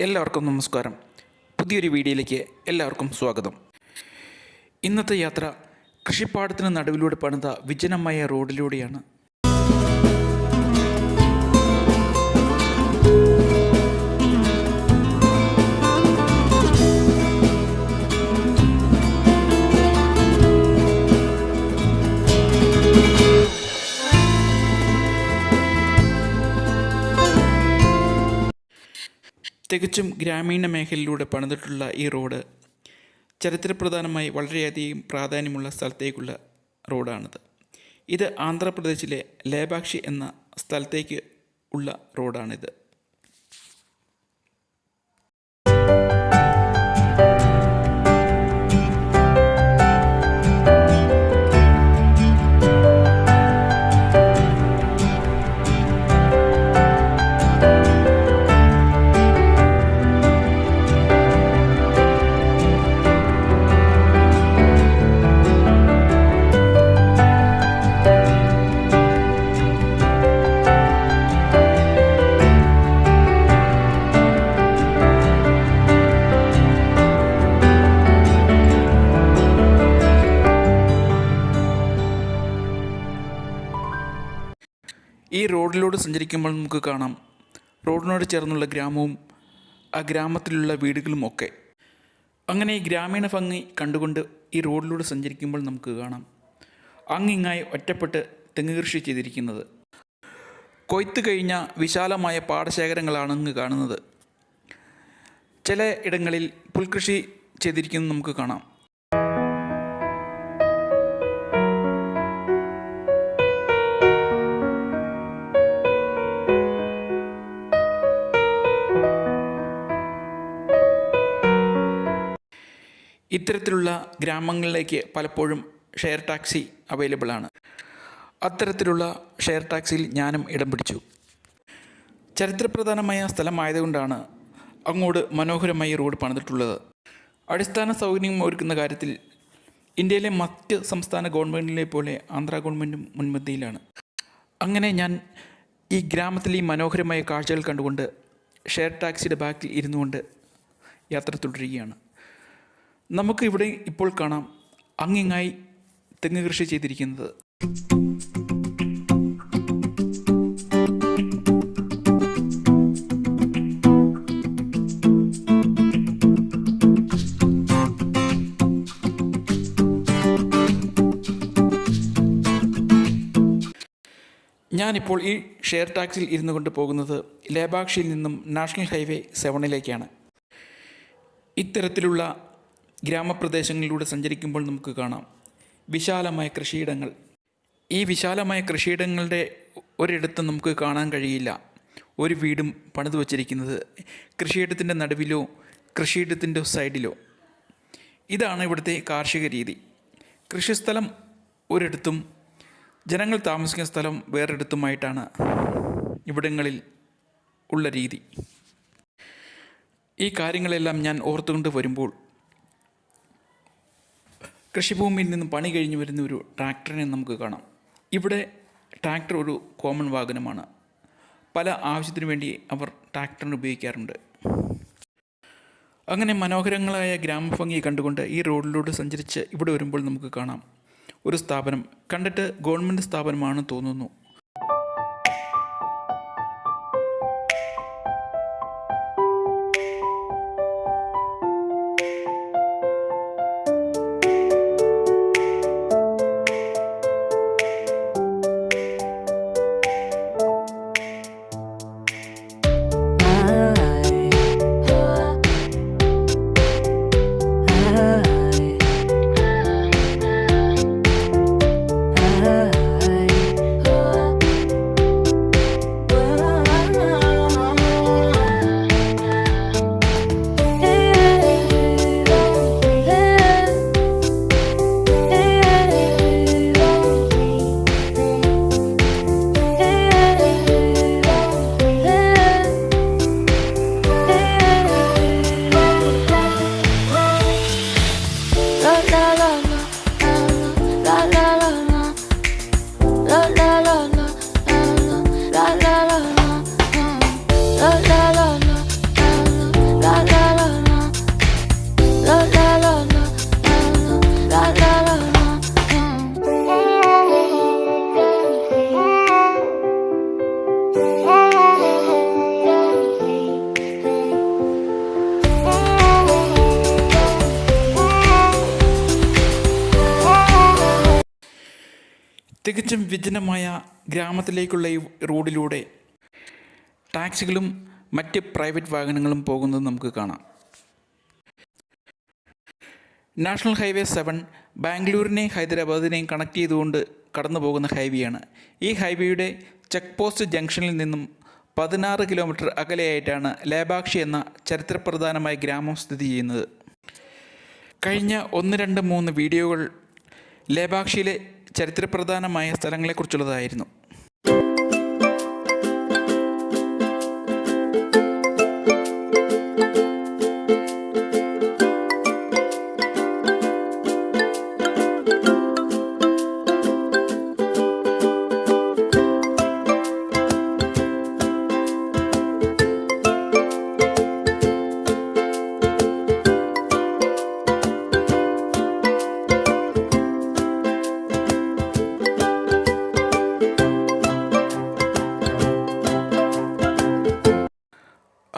എല്ലാവർക്കും നമസ്കാരം. പുതിയൊരു വീഡിയോയിലേക്ക് എല്ലാവർക്കും സ്വാഗതം. ഇന്നത്തെ യാത്ര കൃഷിപ്പാടത്തിന് നടുവിലൂടെ പണിത വിജനമായ റോഡിലൂടെയാണ്. തികച്ചും ഗ്രാമീണ മേഖലയിലൂടെ പണിതിട്ടുള്ള ഈ റോഡ് ചരിത്രപ്രധാനമായി വളരെയധികം പ്രാധാന്യമുള്ള സ്ഥലത്തേക്കുള്ള റോഡാണിത്. ഇത് ആന്ധ്രാപ്രദേശിലെ ലേപാക്ഷി എന്ന സ്ഥലത്തേക്ക് ഉള്ള റോഡാണിത്. ഈ റോഡിലൂടെ സഞ്ചരിക്കുമ്പോൾ നമുക്ക് കാണാം റോഡിനോട് ചേർന്നുള്ള ഗ്രാമവും ആ ഗ്രാമത്തിലുള്ള വീടുകളും ഒക്കെ. അങ്ങനെ ഈ ഗ്രാമീണ ഭംഗി കണ്ടുകൊണ്ട് ഈ റോഡിലൂടെ സഞ്ചരിക്കുമ്പോൾ നമുക്ക് കാണാം അങ്ങിങ്ങായി ഒറ്റപ്പെട്ട് തെങ്ങ് കൃഷി ചെയ്തിരിക്കുന്നത്. കൊയ്ത്ത് കഴിഞ്ഞ വിശാലമായ പാടശേഖരങ്ങളാണ് അങ്ങ് കാണുന്നത്. ചില ഇടങ്ങളിൽ പുൽകൃഷി ചെയ്തിരിക്കുന്നത് നമുക്ക് കാണാം. ഇത്തരത്തിലുള്ള ഗ്രാമങ്ങളിലേക്ക് പലപ്പോഴും ഷെയർ ടാക്സി അവൈലബിൾ ആണ്. അത്തരത്തിലുള്ള ഷെയർ ടാക്സിയിൽ ഞാനും ഇടം പിടിച്ചു. ചരിത്രപ്രധാനമായ സ്ഥലമായതുകൊണ്ടാണ് അങ്ങോട്ട് മനോഹരമായി റോഡ് പണിതിട്ടുള്ളത്. അടിസ്ഥാന സൗകര്യം ഒരുക്കുന്ന കാര്യത്തിൽ ഇന്ത്യയിലെ മറ്റ് സംസ്ഥാന ഗവൺമെൻറ്റിലെ പോലെ ആന്ധ്ര ഗവൺമെൻറ്റും മുൻപന്തിയിലാണ്. അങ്ങനെ ഞാൻ ഈ ഗ്രാമത്തിൽ ഈ മനോഹരമായ കാഴ്ചകൾ കണ്ടുകൊണ്ട് ഷെയർ ടാക്സിയുടെ ബാക്കിൽ ഇരുന്നു കൊണ്ട് യാത്ര തുടരുകയാണ്. നമുക്ക് ഇവിടെ ഇപ്പോൾ കാണാം അങ്ങിങ്ങായി തെങ്ങ് കൃഷി ചെയ്തിരിക്കുന്നത്. ഞാനിപ്പോൾ ഈ ഷെയർ ടാക്സിയിൽ ഇരുന്നു കൊണ്ട് പോകുന്നത് ലേപാക്ഷിയിൽ നിന്നും നാഷണൽ ഹൈവേ 7 ഇത്തരത്തിലുള്ള ഗ്രാമപ്രദേശങ്ങളിലൂടെ സഞ്ചരിക്കുമ്പോൾ നമുക്ക് കാണാം വിശാലമായ കൃഷിയിടങ്ങൾ. ഈ വിശാലമായ കൃഷിയിടങ്ങളുടെ ഒരിടത്തും നമുക്ക് കാണാൻ കഴിയില്ല ഒരു വീടും പണിത് വച്ചിരിക്കുന്നത് കൃഷിയിടത്തിൻ്റെ നടുവിലോ കൃഷിയിടത്തിൻ്റെ സൈഡിലോ. ഇതാണ് ഇവിടുത്തെ കാർഷിക രീതി. കൃഷിസ്ഥലം ഒരിടത്തും ജനങ്ങൾ താമസിക്കുന്ന സ്ഥലം വേറൊരിടത്തുമായിട്ടാണ് ഇവിടങ്ങളിൽ ഉള്ള രീതി. ഈ കാര്യങ്ങളെല്ലാം ഞാൻ ഓർത്തുകൊണ്ട് വരുമ്പോൾ കൃഷിഭൂമിയിൽ നിന്നും പണി കഴിഞ്ഞ് വരുന്ന ഒരു ട്രാക്ടറിനെ നമുക്ക് കാണാം. ഇവിടെ ട്രാക്ടർ ഒരു കോമൺ വാഹനമാണ്. പല ആവശ്യത്തിനു വേണ്ടി അവർ ട്രാക്ടറിന് ഉപയോഗിക്കാറുണ്ട്. അങ്ങനെ മനോഹരങ്ങളായ ഗ്രാമഭംഗി കണ്ടുകൊണ്ട് ഈ റോഡിലൂടെ സഞ്ചരിച്ച് ഇവിടെ വരുമ്പോൾ നമുക്ക് കാണാം ഒരു സ്ഥാപനം. കണ്ടിട്ട് ഗവൺമെൻറ് സ്ഥാപനമാണെന്ന് തോന്നുന്നു. തികച്ചും വിജനമായ ഗ്രാമത്തിലേക്കുള്ള ഈ റോഡിലൂടെ ടാക്സികളും മറ്റ് പ്രൈവറ്റ് വാഹനങ്ങളും പോകുന്നത് നമുക്ക് കാണാം. നാഷണൽ ഹൈവേ 7 ബാംഗ്ലൂരിനെയും ഹൈദരാബാദിനെയും കണക്ട് ചെയ്തുകൊണ്ട് കടന്നു പോകുന്ന ഹൈവേയാണ്. ഈ ഹൈവേയുടെ ചെക്ക് പോസ്റ്റ് ജംഗ്ഷനിൽ നിന്നും 16 കിലോമീറ്റർ അകലെയായിട്ടാണ് ലേബാക്ഷി എന്ന ചരിത്രപ്രധാനമായ ഗ്രാമം സ്ഥിതി ചെയ്യുന്നത്. കഴിഞ്ഞ 1, 2, 3 വീഡിയോകൾ ലേബാക്ഷിയിലെ ചരിത്രപ്രധാനമായ സ്ഥലങ്ങളെക്കുറിച്ചുള്ളതായിരുന്നു.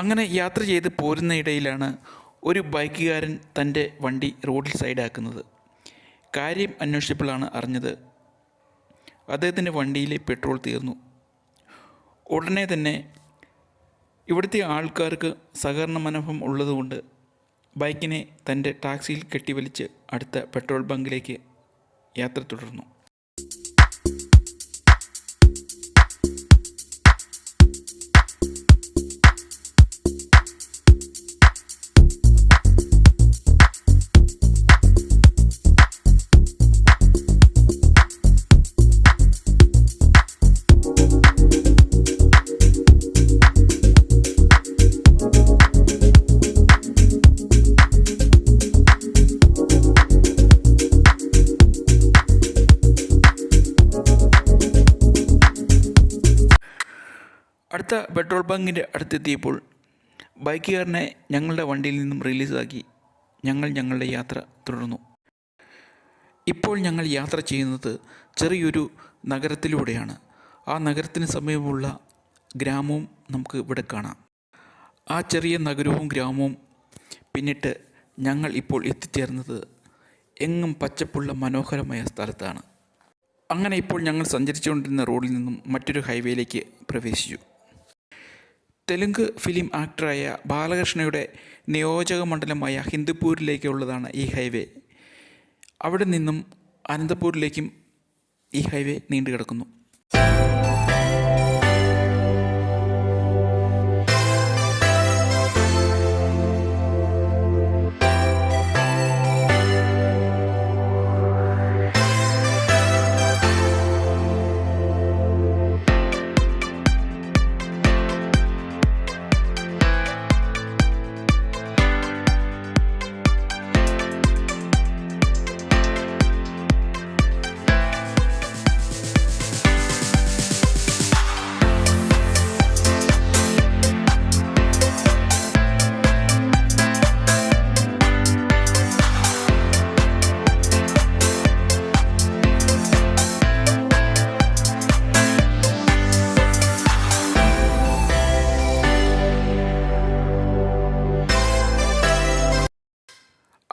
അങ്ങനെ യാത്ര ചെയ്ത് പോരുന്നയിടയിലാണ് ഒരു ബൈക്കുകാരൻ തൻ്റെ വണ്ടി റോഡിൽ സൈഡാക്കുന്നത്. കാര്യം അന്വേഷിച്ചപ്പോഴാണ് അറിഞ്ഞത് അദ്ദേഹത്തിൻ്റെ വണ്ടിയിലെ പെട്രോൾ തീർന്നു. ഉടനെ തന്നെ ഇവിടുത്തെ ആൾക്കാർക്ക് സഹകരണ മനോഭാവം ഉള്ളതുകൊണ്ട് ബൈക്കിനെ തൻ്റെ ടാക്സിയിൽ കെട്ടിവലിച്ച് അടുത്ത പെട്രോൾ ബങ്കിലേക്ക് യാത്ര തുടർന്നു. അടുത്ത പെട്രോൾ ബങ്കിൻ്റെ അടുത്തെത്തിയപ്പോൾ ബൈക്കുകാരനെ ഞങ്ങളുടെ വണ്ടിയിൽ നിന്നും റിലീസാക്കി ഞങ്ങളുടെ യാത്ര തുടർന്നു. ഇപ്പോൾ ഞങ്ങൾ യാത്ര ചെയ്യുന്നത് ചെറിയൊരു നഗരത്തിലൂടെയാണ്. ആ നഗരത്തിന് സമീപമുള്ള ഗ്രാമവും നമുക്ക് ഇവിടെ കാണാം. ആ ചെറിയ നഗരവും ഗ്രാമവും പിന്നിട്ട് ഞങ്ങൾ ഇപ്പോൾ എത്തിച്ചേർന്നത് എങ്ങും പച്ചപ്പുള്ള മനോഹരമായ സ്ഥലത്താണ്. അങ്ങനെ ഇപ്പോൾ ഞങ്ങൾ സഞ്ചരിച്ചുകൊണ്ടിരുന്ന റോഡിൽ നിന്നും മറ്റൊരു ഹൈവേയിലേക്ക് പ്രവേശിച്ചു. തെലുങ്ക് ഫിലിം ആക്ടറായ ബാലകൃഷ്ണയുടെ നിയോജക മണ്ഡലമായ ഹിന്ദുപ്പൂരിലേക്കുള്ളതാണ് ഈ ഹൈവേ. അവിടെ നിന്നും അനന്തപൂരിലേക്കും ഈ ഹൈവേ നീണ്ടു കിടക്കുന്നു.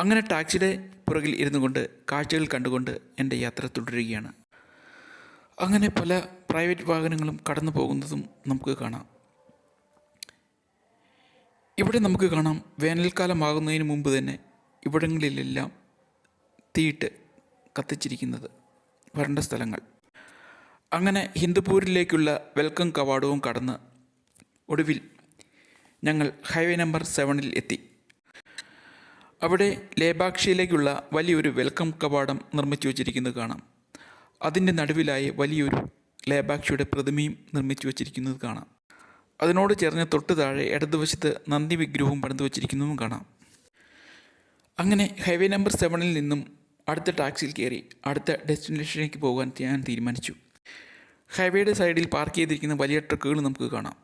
അങ്ങനെ ടാക്സിയുടെ പുറകിൽ ഇരുന്നു കൊണ്ട് കാഴ്ചകൾ കണ്ടുകൊണ്ട് എൻ്റെ യാത്ര തുടരുകയാണ്. അങ്ങനെ പല പ്രൈവറ്റ് വാഹനങ്ങളും കടന്നു പോകുന്നതും നമുക്ക് കാണാം. ഇവിടെ നമുക്ക് കാണാം വേനൽക്കാലമാകുന്നതിന് മുമ്പ് തന്നെ ഇവിടങ്ങളിലെല്ലാം തീയിട്ട് കത്തിച്ചിരിക്കുന്നത് വരണ്ട സ്ഥലങ്ങൾ. അങ്ങനെ ഹിന്ദുപ്പൂരിലേക്കുള്ള വെൽക്കം കവാടവും കടന്ന് ഒടുവിൽ ഞങ്ങൾ ഹൈവേ നമ്പർ 7 എത്തി. അവിടെ ലേബാക്ഷിയിലേക്കുള്ള വലിയൊരു വെൽക്കം കവാടം നിർമ്മിച്ചു വച്ചിരിക്കുന്നത് കാണാം. അതിൻ്റെ നടുവിലായി വലിയൊരു ലേബാക്ഷിയുടെ പ്രതിമയും നിർമ്മിച്ചു വച്ചിരിക്കുന്നത് കാണാം. അതിനോട് ചേർന്ന് തൊട്ട് താഴെ ഇടതുവശത്ത് നന്ദി വിഗ്രഹവും പണിതു വച്ചിരിക്കുന്നതും കാണാം. അങ്ങനെ ഹൈവേ നമ്പർ 7 നിന്നും അടുത്ത ടാക്സിയിൽ കയറി അടുത്ത ഡെസ്റ്റിനേഷനിലേക്ക് പോകാൻ ഞാൻ തീരുമാനിച്ചു. ഹൈവേയുടെ സൈഡിൽ പാർക്ക് ചെയ്തിരിക്കുന്ന വലിയ ട്രക്കുകൾ നമുക്ക് കാണാം.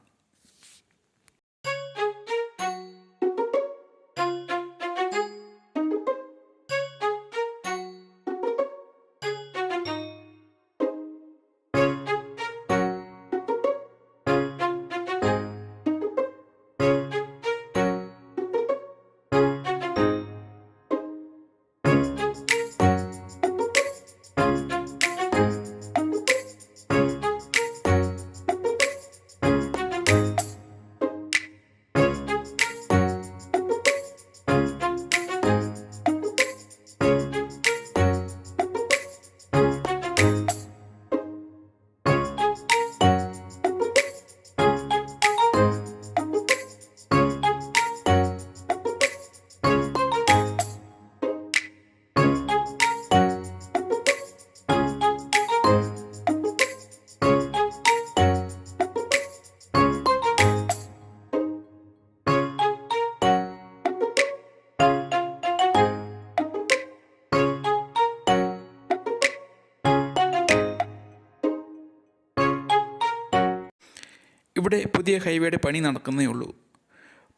ഇവിടെ പുതിയ ഹൈവേയുടെ പണി നടക്കുന്നേ ഉള്ളൂ.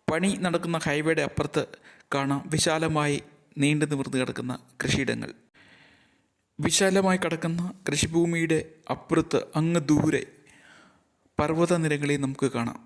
പണി നടക്കുന്ന ഹൈവേയുടെ അപ്പുറത്ത് കാണാം വിശാലമായി നീണ്ടു നിവർന്ന് കിടക്കുന്ന കൃഷിയിടങ്ങൾ. വിശാലമായി കിടക്കുന്ന കൃഷിഭൂമിയുടെ അപ്പുറത്ത് അങ്ങ് ദൂരെ പർവ്വതനിരകളെ നമുക്ക് കാണാം.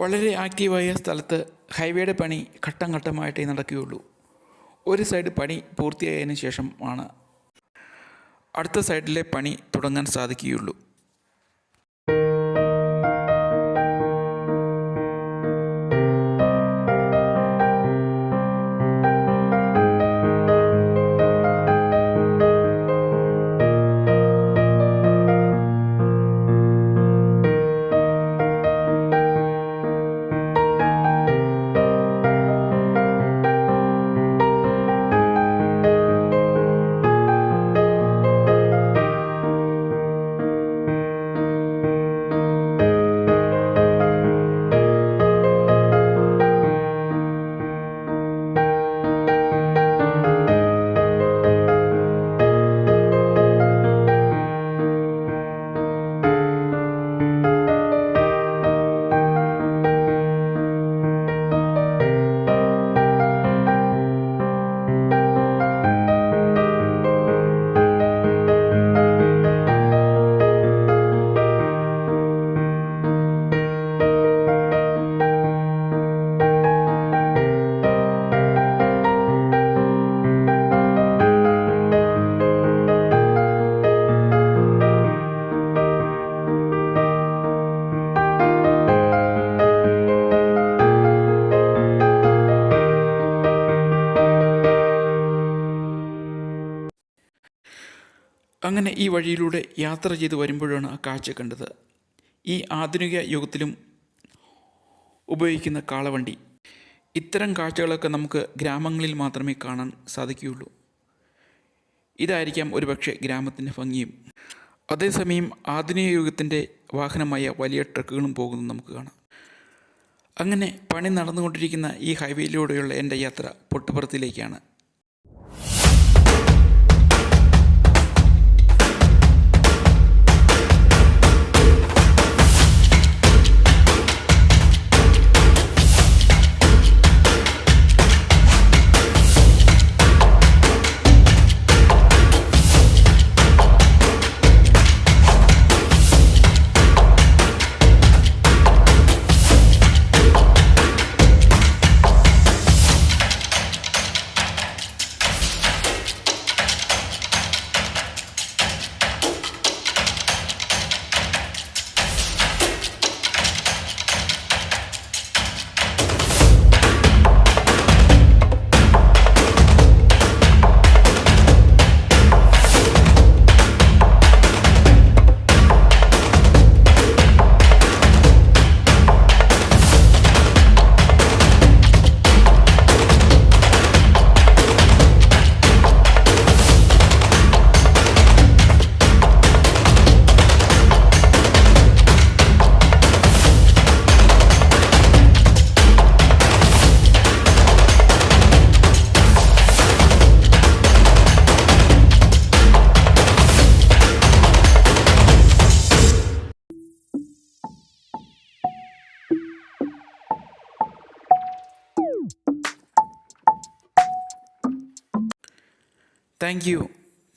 വളരെ ആക്റ്റീവായ സ്ഥലത്ത് ഹൈവേയുടെ പണി ഘട്ടം ഘട്ടമായിട്ടേ നടക്കുകയുള്ളൂ. ഒരു സൈഡ് പണി പൂർത്തിയായതിനു ശേഷമാണ് അടുത്ത സൈഡിലെ പണി തുടങ്ങാൻ സാധിക്കുകയുള്ളൂ. അങ്ങനെ ഈ വഴിയിലൂടെ യാത്ര ചെയ്ത് വരുമ്പോഴാണ് ആ കാഴ്ച കണ്ടത്. ഈ ആധുനിക യുഗത്തിലും ഉപയോഗിക്കുന്ന കാളവണ്ടി. ഇത്തരം കാഴ്ചകളൊക്കെ നമുക്ക് ഗ്രാമങ്ങളിൽ മാത്രമേ കാണാൻ സാധിക്കുകയുള്ളൂ. ഇതായിരിക്കാം ഒരുപക്ഷെ ഗ്രാമത്തിൻ്റെ ഭംഗിയും. അതേസമയം ആധുനിക യുഗത്തിൻ്റെ വാഹനമായ വലിയ ട്രക്കുകളും പോകുന്നത് നമുക്ക് കാണാം. അങ്ങനെ പണി നടന്നുകൊണ്ടിരിക്കുന്ന ഈ ഹൈവേയിലൂടെയുള്ള എൻ്റെ യാത്ര പൊട്ടുപുറത്തിലേക്കാണ്.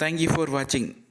Thank you for watching.